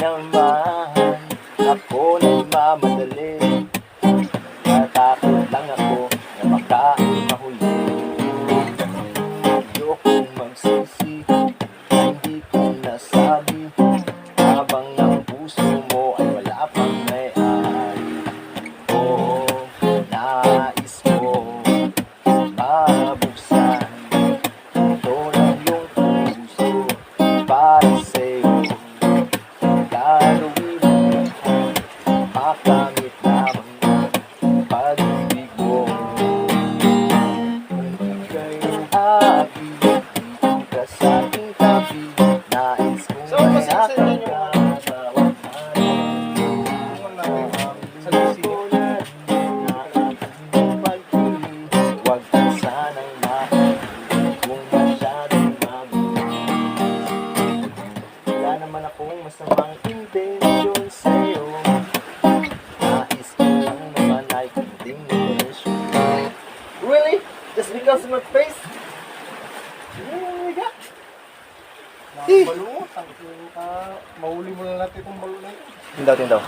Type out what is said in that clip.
naman ako nagmamadali. Natakot lang ako na makain mahuli. Ayokong magsisi na hindi ko nasabi, habang ang puso mo ay wala pang may-ari. Oo, nais ko mabuksan ito ng iyong puso para sa'yo. Gagawin mo makamit lamang ang pag-ibig mo. Ika'y happy, dito ka sa aking tabi. Nais kong mayakap ka bawat araw. Sa tulad na aking pag-ibig, huwag ka sanang makinig kung masyadong mabilis. Wala naman akong masamang intensyon sa'yo. Nais ko lang naman ay kunting attention. Really? Just because of my face? Oh my God! Balo, mahuli mo na natin itong balo na yun. Tindaw.